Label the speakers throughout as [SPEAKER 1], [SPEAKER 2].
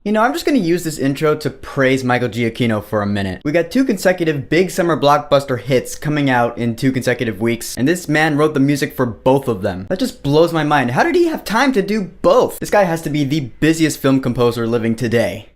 [SPEAKER 1] I'm just gonna use this intro to praise Michael Giacchino for a minute. We got 2 consecutive big summer blockbuster hits coming out in 2 consecutive weeks, and this man wrote the music for both of them. That just blows my mind. How did he have time to do both? This guy has to be the busiest film composer living today.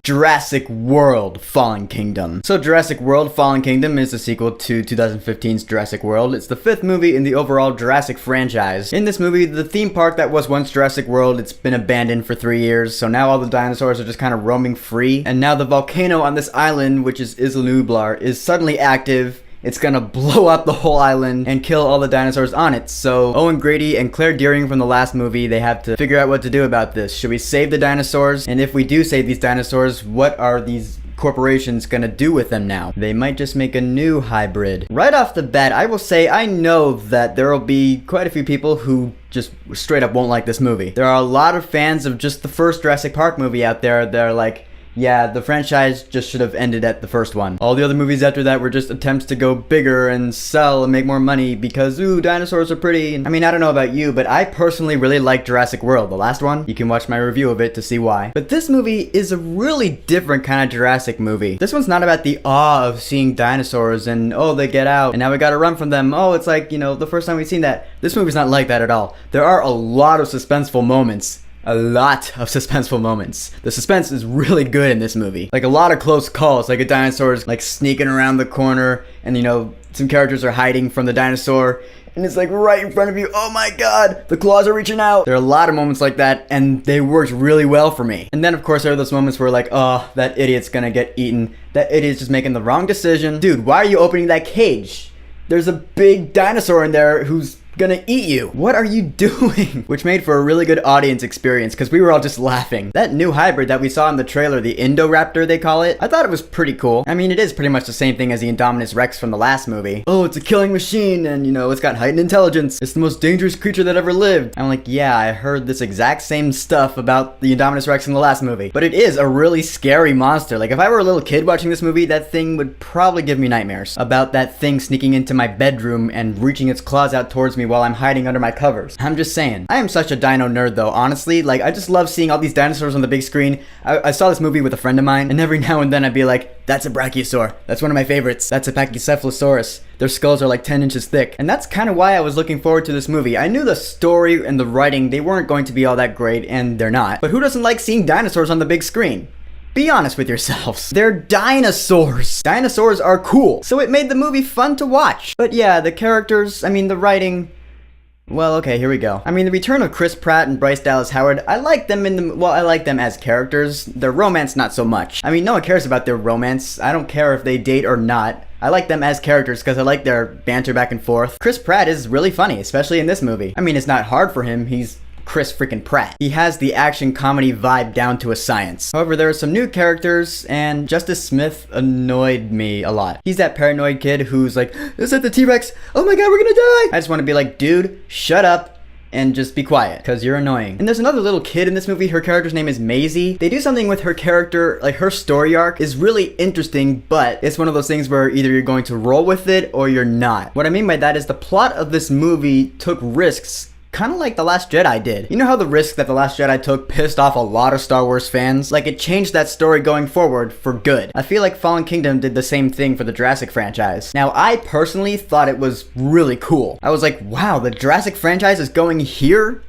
[SPEAKER 1] Jurassic World Fallen Kingdom. So Jurassic World Fallen Kingdom is a sequel to 2015's Jurassic World. It's the 5th movie in the overall Jurassic franchise. In this movie, the theme park that was once Jurassic World, it's been abandoned for 3 years, so now all the dinosaurs are just kind of roaming free. And now the volcano on this island, which is Isla Nublar, is suddenly active. It's gonna blow up the whole island and kill all the dinosaurs on it. So Owen Grady and Claire Dearing from the last movie, they have to figure out what to do about this. Should we save the dinosaurs? And if we do save these dinosaurs, what are these corporations gonna do with them now? They might just make a new hybrid. Right off the bat, I will say I know that there will be quite a few people who just straight up won't like this movie. There are a lot of fans of just the first Jurassic Park movie out there that are like, yeah, the franchise just should have ended at the first one. All the other movies after that were just attempts to go bigger and sell and make more money because, ooh, dinosaurs are pretty. I mean, I don't know about you, but I personally really like Jurassic World, the last one. You can watch my review of it to see why. But this movie is a really different kind of Jurassic movie. This one's not about the awe of seeing dinosaurs and, oh, they get out and now we gotta run from them. Oh, it's like, the first time we've seen that. This movie's not like that at all. There are a lot of suspenseful moments. A lot of suspenseful moments. The suspense is really good in this movie. Like a lot of close calls, like a dinosaur's like sneaking around the corner and some characters are hiding from the dinosaur and it's like right in front of you. Oh my god, the claws are reaching out. There are a lot of moments like that and they worked really well for me. And then of course there are those moments where like, oh, that idiot's gonna get eaten. That idiot's just making the wrong decision. Dude, why are you opening that cage? There's a big dinosaur in there who's gonna eat you. What are you doing? Which made for a really good audience experience because we were all just laughing. That new hybrid that we saw in the trailer, the Indoraptor they call it, I thought it was pretty cool. I mean, it is pretty much the same thing as the Indominus Rex from the last movie. Oh, it's a killing machine and it's got heightened intelligence. It's the most dangerous creature that ever lived. I'm like, yeah, I heard this exact same stuff about the Indominus Rex in the last movie. But it is a really scary monster. Like if I were a little kid watching this movie, that thing would probably give me nightmares about that thing sneaking into my bedroom and reaching its claws out towards me while I'm hiding under my covers. I'm just saying. I am such a dino nerd though, honestly. Like, I just love seeing all these dinosaurs on the big screen. I saw this movie with a friend of mine, and every now and then I'd be like, that's a brachiosaur. That's one of my favorites. That's a pachycephalosaurus. Their skulls are like 10 inches thick. And that's kind of why I was looking forward to this movie. I knew the story and the writing, they weren't going to be all that great, and they're not. But who doesn't like seeing dinosaurs on the big screen? Be honest with yourselves. They're dinosaurs. Dinosaurs are cool. So it made the movie fun to watch. But yeah, the characters, the writing... Well, okay, here we go. The return of Chris Pratt and Bryce Dallas Howard, I like them I like them as characters. Their romance, not so much. No one cares about their romance. I don't care if they date or not. I like them as characters because I like their banter back and forth. Chris Pratt is really funny, especially in this movie. It's not hard for him. He's Chris freaking Pratt. He has the action comedy vibe down to a science. However, there are some new characters, and Justice Smith annoyed me a lot. He's that paranoid kid who's like, is that the T-Rex? Oh my god, we're gonna die! I just want to be like, dude, shut up and just be quiet, because you're annoying. And there's another little kid in this movie, her character's name is Maisie. They do something with her character, like her story arc is really interesting, but it's one of those things where either you're going to roll with it or you're not. What I mean by that is the plot of this movie took risks kind of like The Last Jedi did. You know how the risk that The Last Jedi took pissed off a lot of Star Wars fans? Like, it changed that story going forward for good. I feel like Fallen Kingdom did the same thing for the Jurassic franchise. Now, I personally thought it was really cool. I was like, wow, the Jurassic franchise is going here?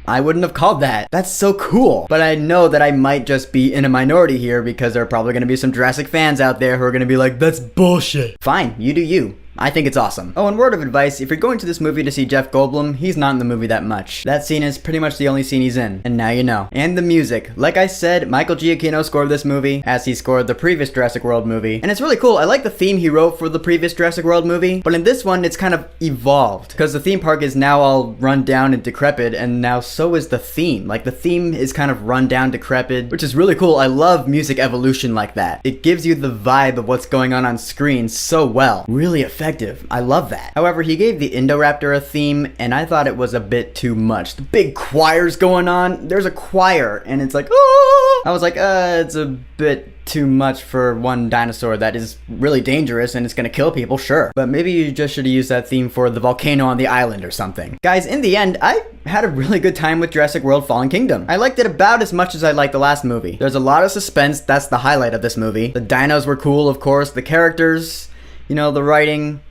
[SPEAKER 1] I wouldn't have called that. That's so cool. But I know that I might just be in a minority here because there are probably going to be some Jurassic fans out there who are going to be like, that's bullshit. Fine, you do you. I think it's awesome. Oh, and word of advice, if you're going to this movie to see Jeff Goldblum, he's not in the movie that much. That scene is pretty much the only scene he's in, and now you know. And the music. Like I said, Michael Giacchino scored this movie, as he scored the previous Jurassic World movie. And it's really cool. I like the theme he wrote for the previous Jurassic World movie, but in this one, it's kind of evolved. Because the theme park is now all run down and decrepit, and now so is the theme. Like, the theme is kind of run down, decrepit, which is really cool. I love music evolution like that. It gives you the vibe of what's going on screen so well. Really effective. I love that. However, he gave the Indoraptor a theme, and I thought it was a bit too much. The big choir's going on. There's a choir, and it's like, oh! I was like, it's a bit too much for one dinosaur that is really dangerous and it's gonna kill people, sure. But maybe you just should have used that theme for the volcano on the island or something. Guys, in the end, I had a really good time with Jurassic World Fallen Kingdom. I liked it about as much as I liked the last movie. There's a lot of suspense, that's the highlight of this movie. The dinos were cool, of course, the characters, you know, the writing.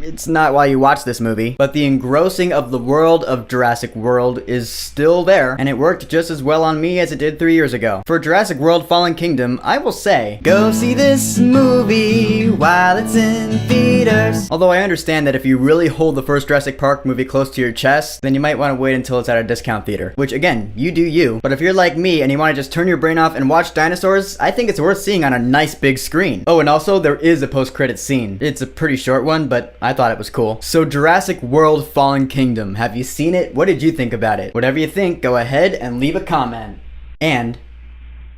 [SPEAKER 1] It's not why you watch this movie, but the engrossing of the world of Jurassic World is still there, and it worked just as well on me as it did 3 years ago. For Jurassic World Fallen Kingdom, I will say, go see this movie while it's in theaters. Although I understand that if you really hold the first Jurassic Park movie close to your chest, then you might want to wait until it's at a discount theater. Which again, you do you. But if you're like me and you want to just turn your brain off and watch dinosaurs, I think it's worth seeing on a nice big screen. Oh, and also there is a post-credits scene. It's a pretty short one, but I thought it was cool. So Jurassic World Fallen Kingdom, have you seen it? What did you think about it? Whatever you think, go ahead and leave a comment. And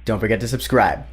[SPEAKER 1] don't forget to subscribe.